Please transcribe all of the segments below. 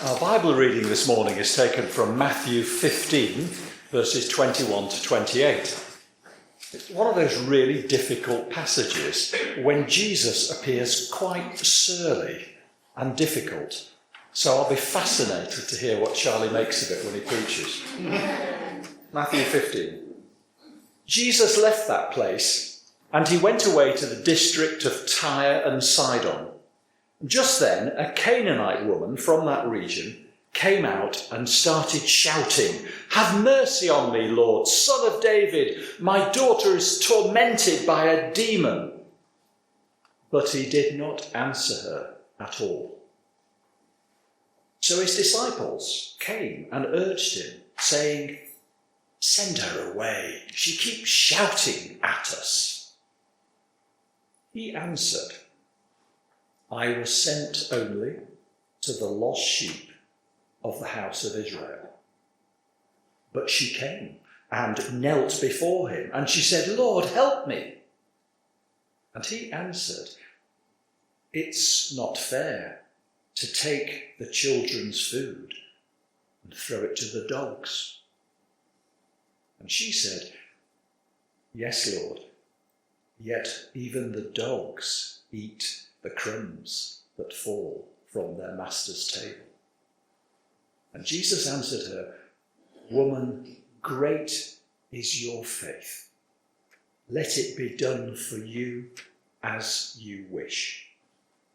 Our Bible reading this morning is taken from Matthew 15, verses 21 to 28. It's one of those really difficult passages when Jesus appears quite surly and difficult. So I'll be fascinated to hear what Charlie makes of it when he preaches. Matthew 15. Jesus left that place and he went away to the district of Tyre and Sidon. Just then, a Canaanite woman from that region came out and started shouting, "Have mercy on me, Lord, Son of David. My daughter is tormented by a demon." But he did not answer her at all. So his disciples came and urged him, saying, "Send her away. She keeps shouting at us." He answered, "I was sent only to the lost sheep of the house of Israel." But she came and knelt before him, and she said, "Lord, help me." And he answered, "It's not fair to take the children's food and throw it to the dogs." And she said, "Yes, Lord, yet even the dogs eat the crumbs that fall from their master's table." And Jesus answered her, "Woman, great is your faith. Let it be done for you as you wish."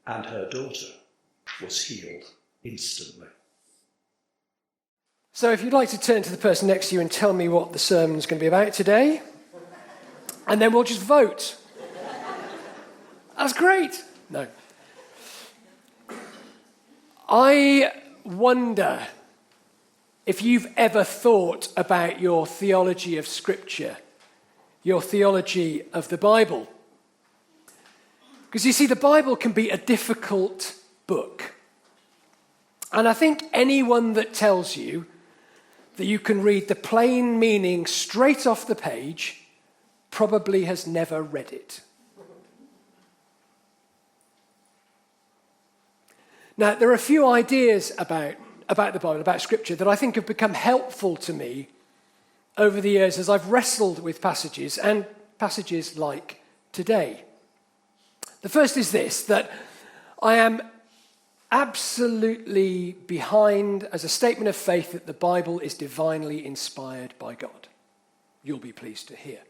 And her daughter was healed instantly. So if you'd like to turn to the person next to you and tell me what the sermon's going to be about today, and then we'll just vote. That's great. No. I wonder if you've ever thought about your theology of Scripture, your theology of the Bible. Because you see, the Bible can be a difficult book. And I think anyone that tells you that you can read the plain meaning straight off the page probably has never read it. Now, there are a few ideas about the Bible, about Scripture, that I think have become helpful to me over the years as I've wrestled with passages, and passages like today. The first is this, that I am absolutely behind, as a statement of faith, that the Bible is divinely inspired by God. You'll be pleased to hear.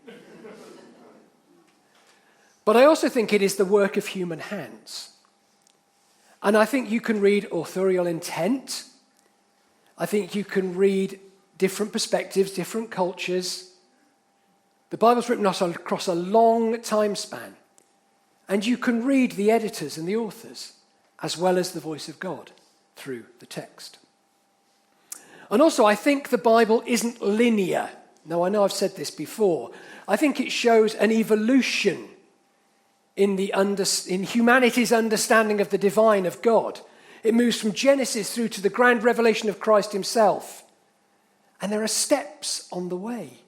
But I also think it is the work of human hands. And I think you can read authorial intent. I think you can read different perspectives, different cultures. The Bible's written across a long time span. And you can read the editors and the authors, as well as the voice of God through the text. And also, I think the Bible isn't linear. Now, I know I've said this before. I think it shows an evolution in humanity's understanding of the divine, of God. It moves from Genesis through to the grand revelation of Christ himself. And there are steps on the way.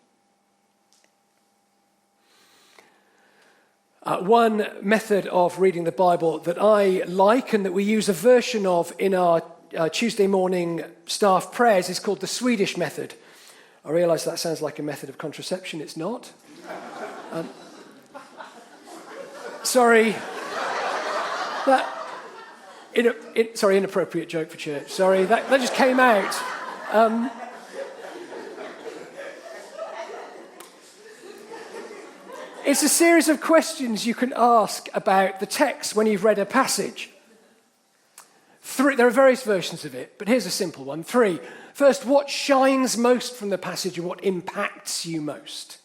One method of reading the Bible that I like and that we use a version of in our Tuesday morning staff prayers is called the Swedish method. I realise that sounds like a method of contraception. It's not. Sorry. Inappropriate joke for church. Sorry, that just came out. It's a series of questions you can ask about the text when you've read a passage. There are various versions of it, but here's a simple one. 3. First, what shines most from the passage and what impacts you most?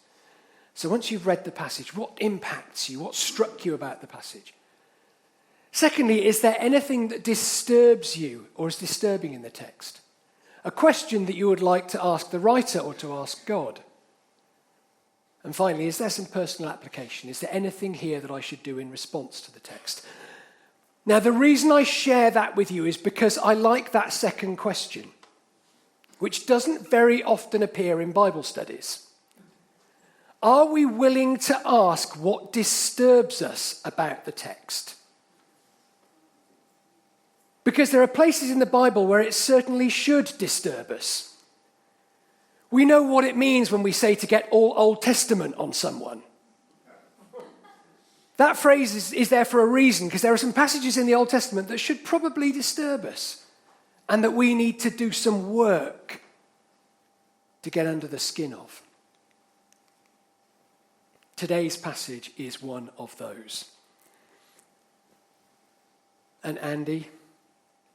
So once you've read the passage, what impacts you? What struck you about the passage? Secondly, is there anything that disturbs you or is disturbing in the text? A question that you would like to ask the writer or to ask God. And finally, is there some personal application? Is there anything here that I should do in response to the text? Now, the reason I share that with you is because I like that second question, which doesn't very often appear in Bible studies. Are we willing to ask what disturbs us about the text? Because there are places in the Bible where it certainly should disturb us. We know what it means when we say to get all Old Testament on someone. That phrase is there for a reason, because there are some passages in the Old Testament that should probably disturb us and that we need to do some work to get under the skin of. Today's passage is one of those. And Andy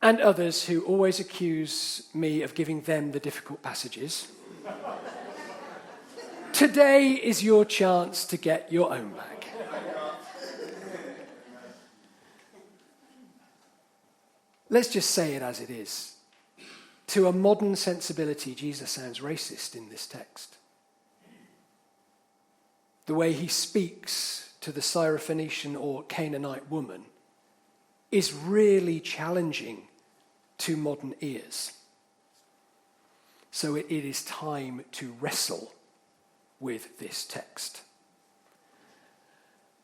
and others who always accuse me of giving them the difficult passages, today is your chance to get your own back. Let's just say it as it is. To a modern sensibility, Jesus sounds racist in this text. The way he speaks to the Syrophoenician or Canaanite woman is really challenging to modern ears. So it is time to wrestle with this text.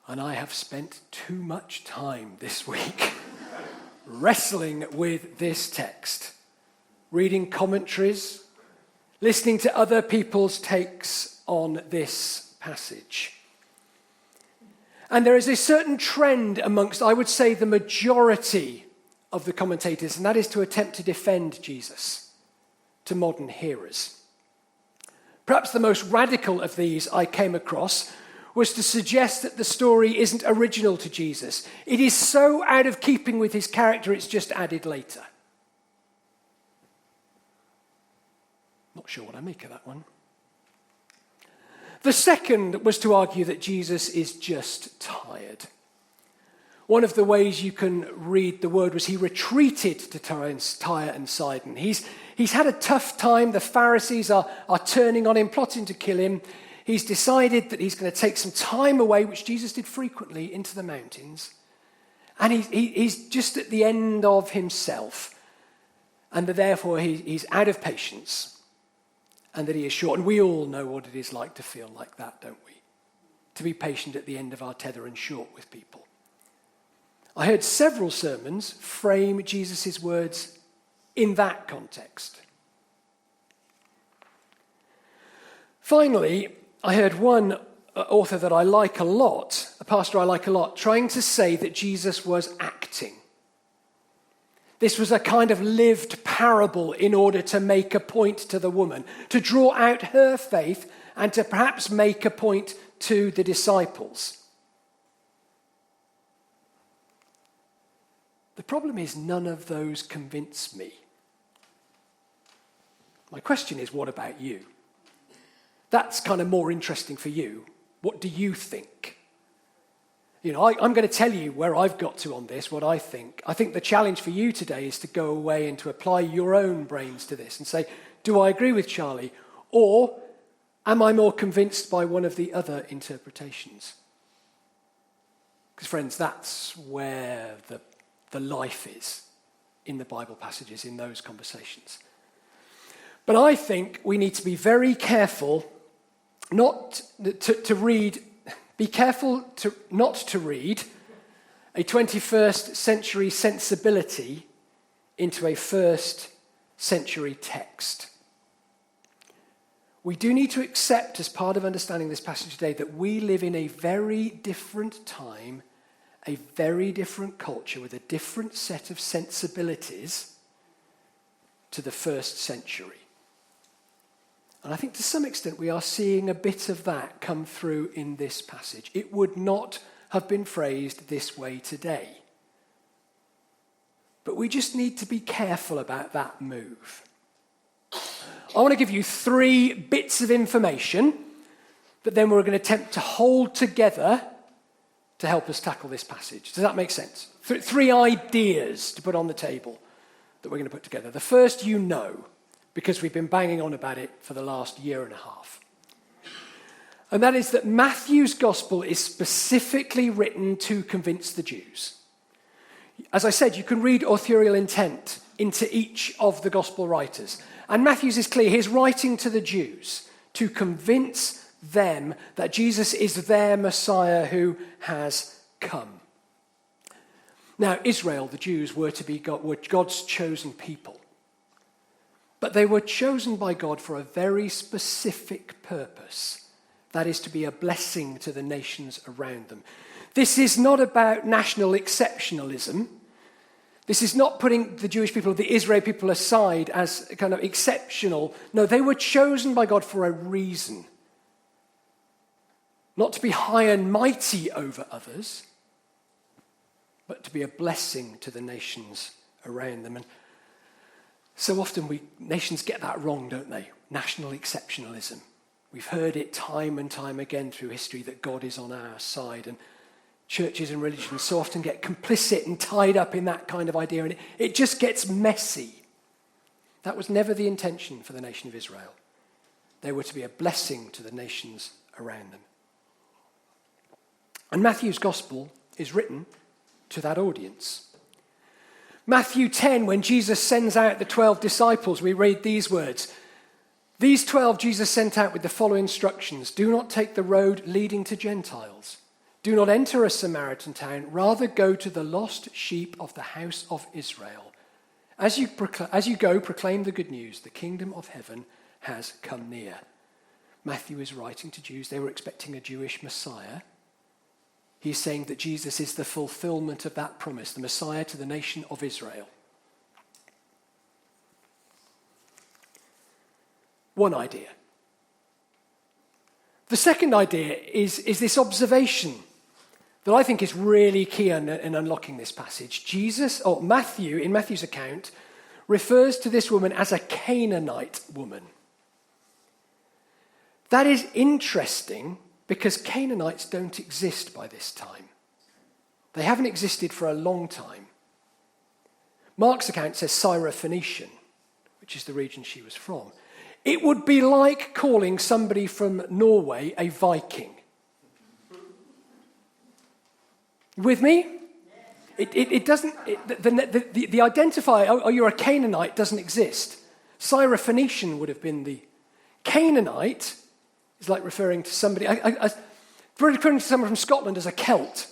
And I have spent too much time this week wrestling with this text, reading commentaries, listening to other people's takes on this passage. And there is a certain trend amongst, I would say, the majority of the commentators, and that is to attempt to defend Jesus to modern hearers. Perhaps the most radical of these I came across was to suggest that the story isn't original to Jesus. It is so out of keeping with his character, it's just added later. Not sure what I make of that one. The second was to argue that Jesus is just tired. One of the ways you can read the word was he retreated to Tyre and Sidon. He's had a tough time. The Pharisees are turning on him, plotting to kill him. He's decided that he's going to take some time away, which Jesus did frequently, into the mountains. And he's just at the end of himself. And that therefore he's out of patience. And that he is short. And we all know what it is like to feel like that, don't we? To be patient at the end of our tether and short with people. I heard several sermons frame Jesus' words in that context. Finally, I heard one author that I like a lot, a pastor I like a lot, trying to say that Jesus was acting. This was a kind of lived parable in order to make a point to the woman, to draw out her faith and to perhaps make a point to the disciples. The problem is none of those convince me. My question is, what about you? That's kind of more interesting for you. What do you think? You know, I'm going to tell you where I've got to on this, what I think. I think the challenge for you today is to go away and to apply your own brains to this and say, do I agree with Charlie? Or am I more convinced by one of the other interpretations? Because friends, that's where the life is in the Bible passages, in those conversations. But I think we need to be very careful not to read a 21st century sensibility into a first century text. We do need to accept, as part of understanding this passage today, that we live in a very different time, a very different culture with a different set of sensibilities to the first century. And I think to some extent we are seeing a bit of that come through in this passage. It would not have been phrased this way today. But we just need to be careful about that move. I want to give you 3 bits of information that then we're going to attempt to hold together to help us tackle this passage. Does that make sense? 3 ideas to put on the table that we're going to put together. The first you know, because we've been banging on about it for the last year and a half. And that is that Matthew's gospel is specifically written to convince the Jews. As I said, you can read authorial intent into each of the gospel writers. And Matthew's is clear. He's writing to the Jews to convince them that Jesus is their Messiah who has come. Now, Israel, the Jews, were God's chosen people. But they were chosen by God for a very specific purpose. That is to be a blessing to the nations around them. This is not about national exceptionalism. This is not putting the Jewish people, the Israeli people aside as kind of exceptional. No, they were chosen by God for a reason. Not to be high and mighty over others, but to be a blessing to the nations around them. And so often nations get that wrong, don't they? National exceptionalism. We've heard it time and time again through history that God is on our side, and churches and religions so often get complicit and tied up in that kind of idea, and it just gets messy. That was never the intention for the nation of Israel. They were to be a blessing to the nations around them. And Matthew's gospel is written to that audience. Matthew 10, when Jesus sends out the 12 disciples, we read these words. These 12 Jesus sent out with the following instructions. Do not take the road leading to Gentiles. Do not enter a Samaritan town. Rather go to the lost sheep of the house of Israel. As you go, proclaim the good news. The kingdom of heaven has come near. Matthew is writing to Jews. They were expecting a Jewish Messiah. He's saying that Jesus is the fulfillment of that promise, the Messiah to the nation of Israel. One idea. The second idea is this observation that I think is really key in unlocking this passage. Matthew, in Matthew's account, refers to this woman as a Canaanite woman. That is interesting because Canaanites don't exist by this time. They haven't existed for a long time. Mark's account says Syrophoenician, which is the region she was from. It would be like calling somebody from Norway a Viking. With me? It doesn't. The identifier, oh, you're a Canaanite, doesn't exist. Syrophoenician would have been the Canaanite. Is like referring to somebody. Referring to someone from Scotland as a Celt.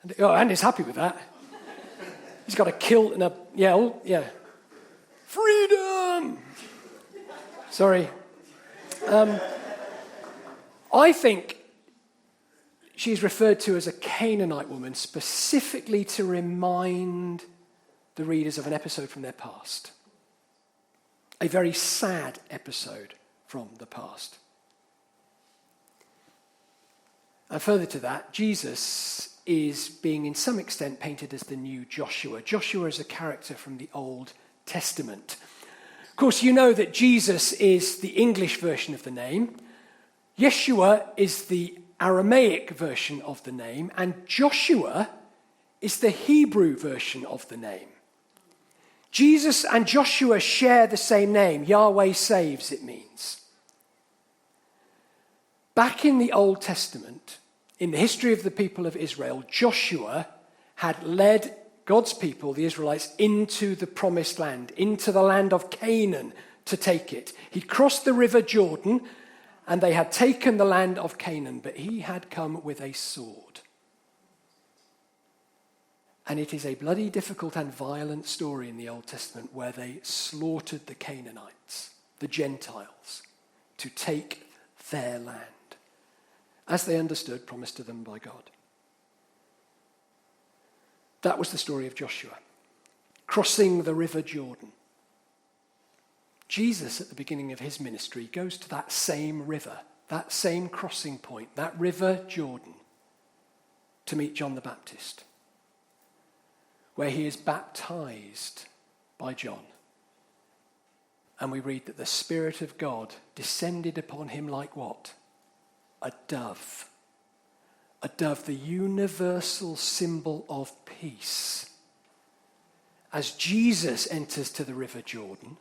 And Andy's happy with that. He's got a kilt and yeah. Freedom. Sorry. I think she's referred to as a Canaanite woman specifically to remind the readers of an episode from their past. A very sad episode from the past. And further to that, Jesus is being in some extent painted as the new Joshua. Joshua is a character from the Old Testament. Of course, you know that Jesus is the English version of the name. Yeshua is the Aramaic version of the name, and Joshua is the Hebrew version of the name. Jesus and Joshua share the same name. Yahweh saves, it means. Back in the Old Testament, in the history of the people of Israel, Joshua had led God's people, the Israelites, into the promised land, into the land of Canaan to take it. He'd crossed the river Jordan, and they had taken the land of Canaan, but he had come with a sword. And it is a bloody difficult and violent story in the Old Testament where they slaughtered the Canaanites, the Gentiles, to take their land, as they understood, promised to them by God. That was the story of Joshua, crossing the river Jordan. Jesus, at the beginning of his ministry, goes to that same river, that same crossing point, that river Jordan, to meet John the Baptist, where he is baptized by John. And we read that the Spirit of God descended upon him like what? A dove. A dove, the universal symbol of peace. As Jesus enters to the river Jordan,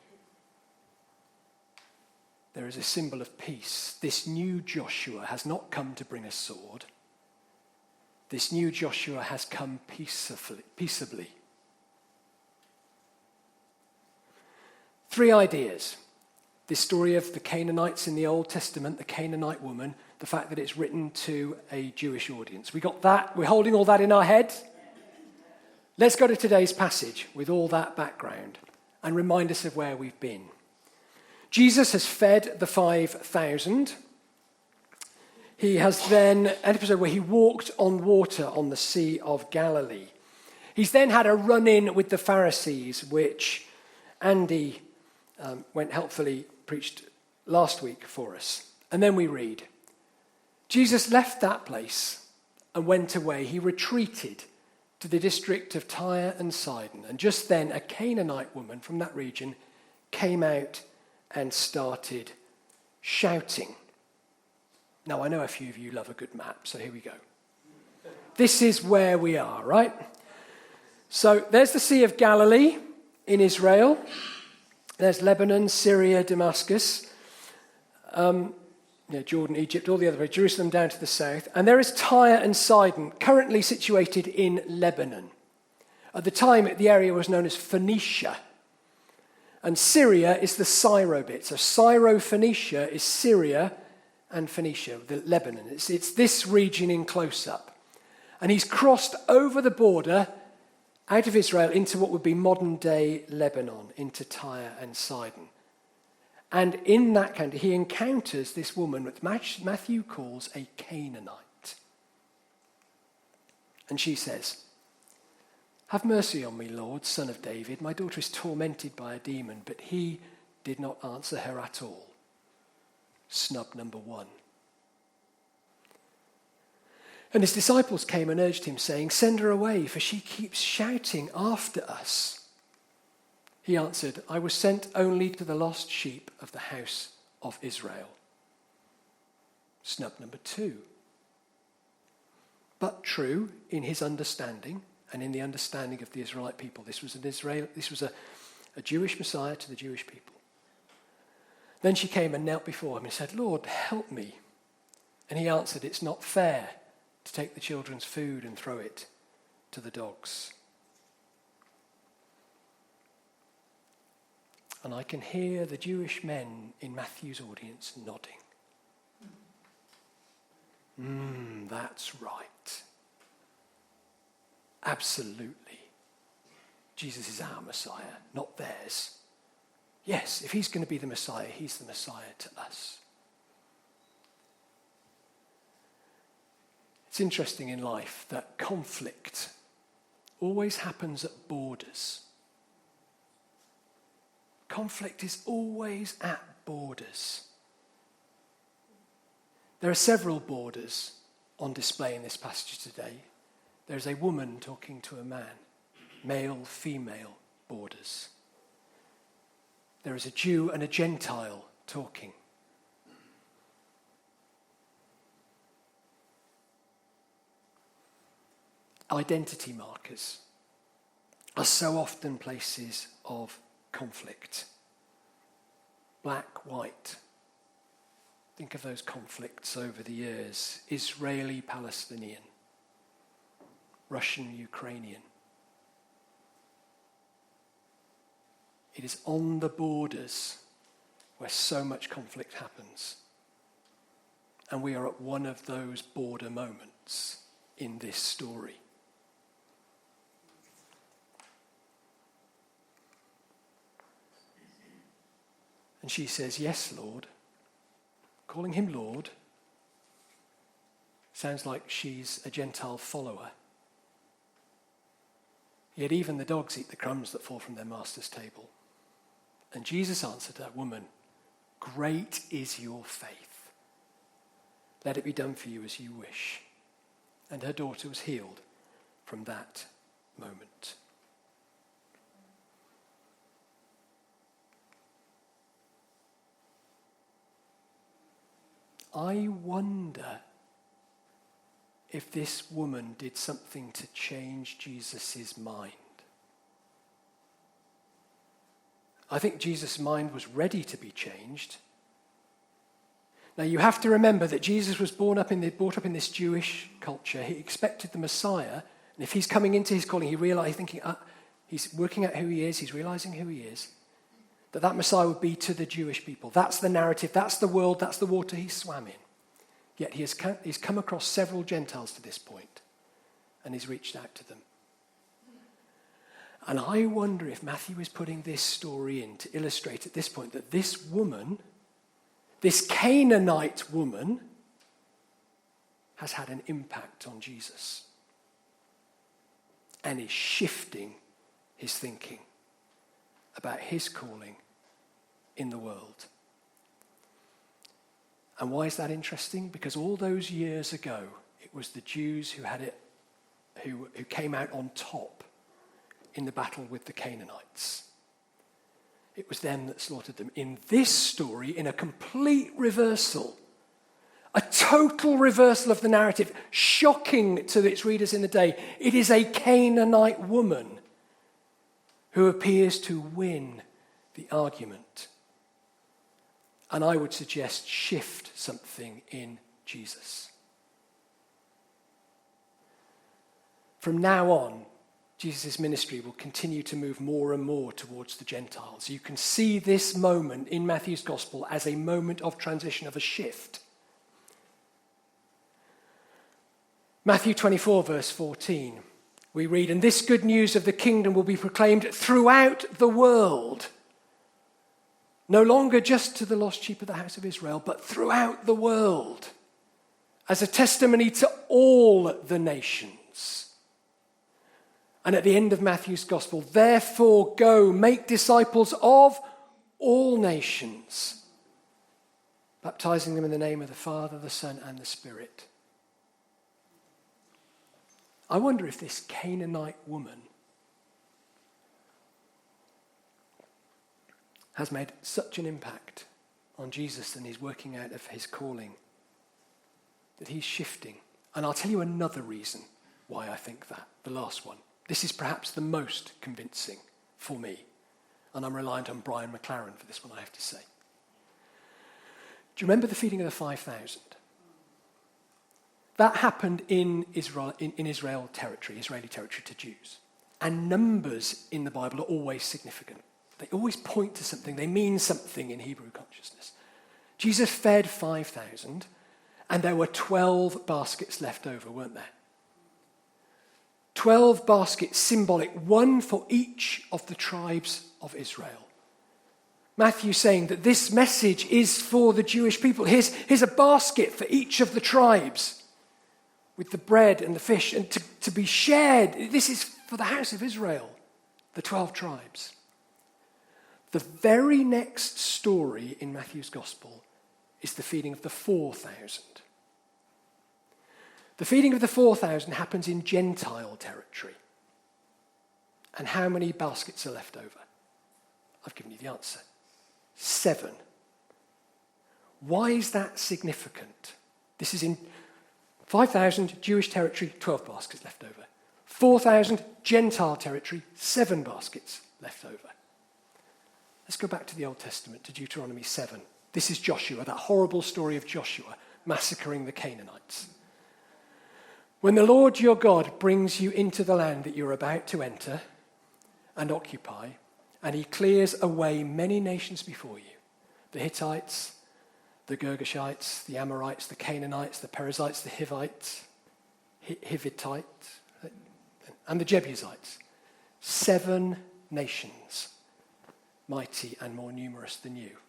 there is a symbol of peace. This new Joshua has not come to bring a sword. This new Joshua has come peaceably. 3 ideas. This story of the Canaanites in the Old Testament, the Canaanite woman, the fact that it's written to a Jewish audience. We got that? We're holding all that in our head? Let's go to today's passage with all that background and remind us of where we've been. Jesus has fed the 5,000. He has then, an episode where he walked on water on the Sea of Galilee. He's then had a run-in with the Pharisees, which Andy went helpfully preached last week for us. And then we read, Jesus left that place and went away. He retreated to the district of Tyre and Sidon. And just then a Canaanite woman from that region came out and started shouting. Now, I know a few of you love a good map, so here we go. This is where we are, right? So there's the Sea of Galilee in Israel. There's Lebanon, Syria, Damascus, Jordan, Egypt, all the other way, Jerusalem down to the south. And there is Tyre and Sidon, currently situated in Lebanon. At the time, the area was known as Phoenicia. And Syria is the Syro bit. So Syro-Phoenicia is Syria and Phoenicia, the Lebanon. It's this region in close-up. And he's crossed over the border out of Israel into what would be modern-day Lebanon, into Tyre and Sidon. And in that country, he encounters this woman that Matthew calls a Canaanite. And she says, "Have mercy on me, Lord, son of David. My daughter is tormented by a demon." But he did not answer her at all. Snub number one. And his disciples came and urged him, saying, "Send her away, for she keeps shouting after us." He answered, "I was sent only to the lost sheep of the house of Israel." Snub number two. But true in his understanding and in the understanding of the Israelite people. This was a Jewish Messiah to the Jewish people. Then she came and knelt before him and said, "Lord, help me." And he answered, "It's not fair to take the children's food and throw it to the dogs." And I can hear the Jewish men in Matthew's audience nodding. That's right. Absolutely. Jesus is our Messiah, not theirs. Yes, if he's going to be the Messiah, he's the Messiah to us. It's interesting in life that conflict always happens at borders. Conflict is always at borders. There are several borders on display in this passage today. There's a woman talking to a man, male-female borders. There is a Jew and a Gentile talking. Identity markers are so often places of conflict. Black, white. Think of those conflicts over the years. Israeli-Palestinian. Russian-Ukrainian. It is on the borders where so much conflict happens. And we are at one of those border moments in this story. And she says, "Yes, Lord." Calling him Lord sounds like she's a Gentile follower. Yet even the dogs eat the crumbs that fall from their master's table. And Jesus answered her, "Woman, great is your faith. Let it be done for you as you wish." And her daughter was healed from that moment. I wonder if this woman did something to change Jesus' mind. I think Jesus' mind was ready to be changed. Now you have to remember that Jesus was brought up in this Jewish culture. He expected the Messiah, and if he's coming into his calling, he's working out who he is, he's realizing who he is, that Messiah would be to the Jewish people. That's the narrative, that's the world, that's the water he swam in. Yet he's come across several Gentiles to this point, and he's reached out to them. And I wonder if Matthew is putting this story in to illustrate at this point that this woman, this Canaanite woman, has had an impact on Jesus and is shifting his thinking about his calling in the world. And why is that interesting? Because all those years ago, it was the Jews who came out on top in the battle with the Canaanites. It was them that slaughtered them. In this story, in a complete reversal, a total reversal of the narrative, shocking to its readers in the day, it is a Canaanite woman who appears to win the argument. And I would suggest shift something in Jesus. From now on, Jesus' ministry will continue to move more and more towards the Gentiles. You can see this moment in Matthew's gospel as a moment of transition, of a shift. Matthew 24, verse 14, we read, "And this good news of the kingdom will be proclaimed throughout the world, no longer just to the lost sheep of the house of Israel, but throughout the world, as a testimony to all the nations." And at the end of Matthew's gospel, "Therefore go, make disciples of all nations, baptizing them in the name of the Father, the Son, and the Spirit." I wonder if this Canaanite woman has made such an impact on Jesus and his working out of his calling that he's shifting. And I'll tell you another reason why I think that, the last one. This is perhaps the most convincing for me, and I'm reliant on Brian McLaren for this one, I have to say. Do you remember the feeding of the 5,000? That happened in Israeli territory to Jews. And numbers in the Bible are always significant. They always point to something. They mean something in Hebrew consciousness. Jesus fed 5,000, and there were 12 baskets left over, weren't there? 12 baskets, symbolic, one for each of the tribes of Israel. Matthew saying that this message is for the Jewish people. Here's a basket for each of the tribes with the bread and the fish, and to be shared. This is for the house of Israel, the 12 tribes. The very next story in Matthew's gospel is the feeding of the 4,000. The feeding of the 4,000 happens in Gentile territory. And how many baskets are left over? I've given you the answer. 7. Why is that significant? This is in 5,000 Jewish territory, 12 baskets left over. 4,000 Gentile territory, 7 baskets left over. Let's go back to the Old Testament, to Deuteronomy 7. This is Joshua, that horrible story of Joshua massacring the Canaanites. "When the Lord your God brings you into the land that you're about to enter and occupy, and he clears away many nations before you, the Hittites, the Girgashites, the Amorites, the Canaanites, the Perizzites, the Hivites, and the Jebusites, 7 nations, mighty and more numerous than you.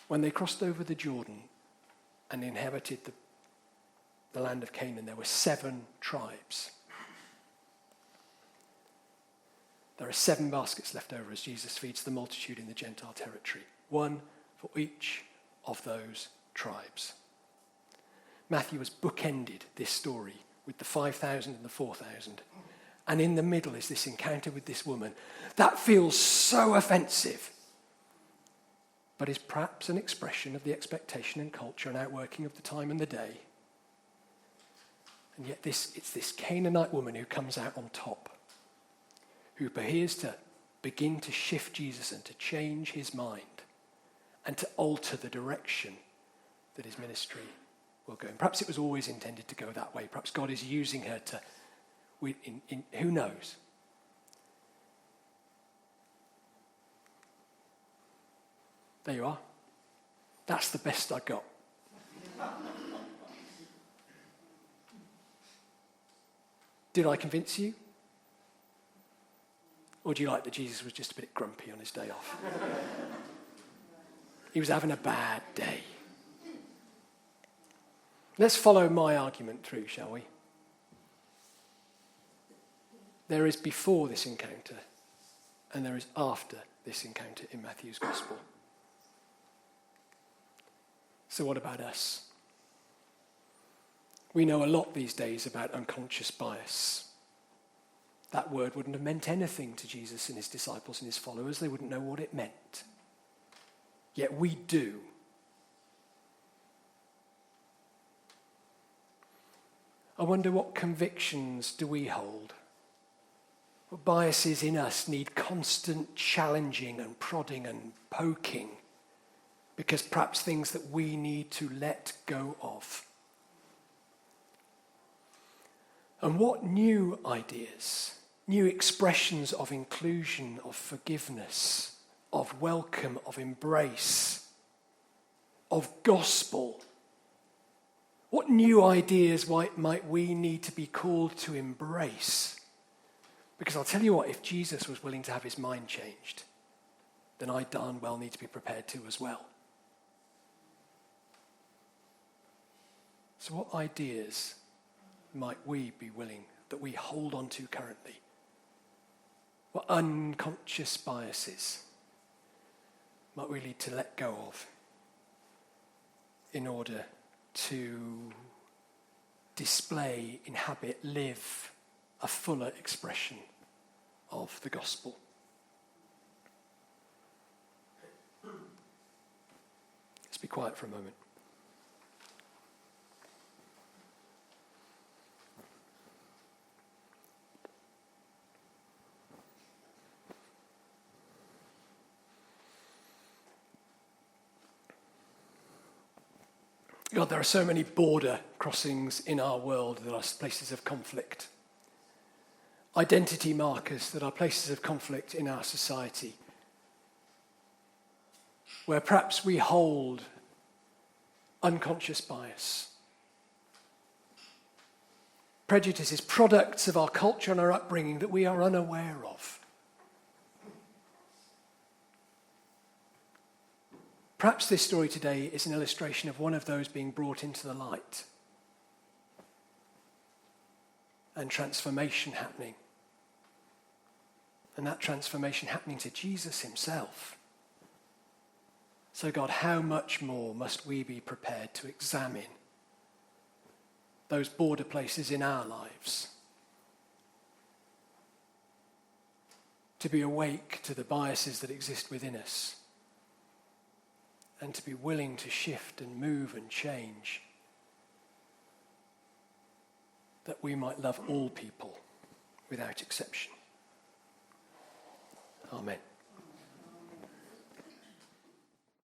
When they crossed over the Jordan and inherited the land of Canaan, there were 7 tribes. There are 7 baskets left over as Jesus feeds the multitude in the Gentile territory, 1 for each of those tribes. Matthew has bookended this story with the 5,000 and the 4,000. And in the middle is this encounter with this woman that feels so offensive, but is perhaps an expression of the expectation and culture and outworking of the time and the day. And yet it's this Canaanite woman who comes out on top, who appears to begin to shift Jesus and to change his mind and to alter the direction that his ministry will go in. Perhaps it was always intended to go that way. Perhaps God is using her to, who knows? There you are. That's the best I got. Did I convince you? Or do you like that Jesus was just a bit grumpy on his day off? He was having a bad day. Let's follow my argument through, shall we? There is before this encounter, and there is after this encounter in Matthew's Gospel. So what about us? We know a lot these days about unconscious bias. That word wouldn't have meant anything to Jesus and his disciples and his followers. They wouldn't know what it meant. Yet we do. I wonder, what convictions do we hold? What biases in us need constant challenging and prodding and poking, because perhaps things that we need to let go of? And what new ideas, new expressions of inclusion, of forgiveness, of welcome, of embrace, of gospel, what new ideas might we need to be called to embrace? Because I'll tell you what, if Jesus was willing to have his mind changed, then I darn well need to be prepared to as well. So what ideas might we be willing that we hold on to currently? What unconscious biases might we need to let go of in order to display, inhabit, live a fuller expression of the gospel? Let's be quiet for a moment. God, there are so many border crossings in our world that are places of conflict. Identity markers that are places of conflict in our society, where perhaps we hold unconscious bias, prejudices, products of our culture and our upbringing that we are unaware of. Perhaps this story today is an illustration of one of those being brought into the light and transformation happening. And that transformation happening to Jesus himself. So God, how much more must we be prepared to examine those border places in our lives? To be awake to the biases that exist within us, and to be willing to shift and move and change, that we might love all people without exception. Amen.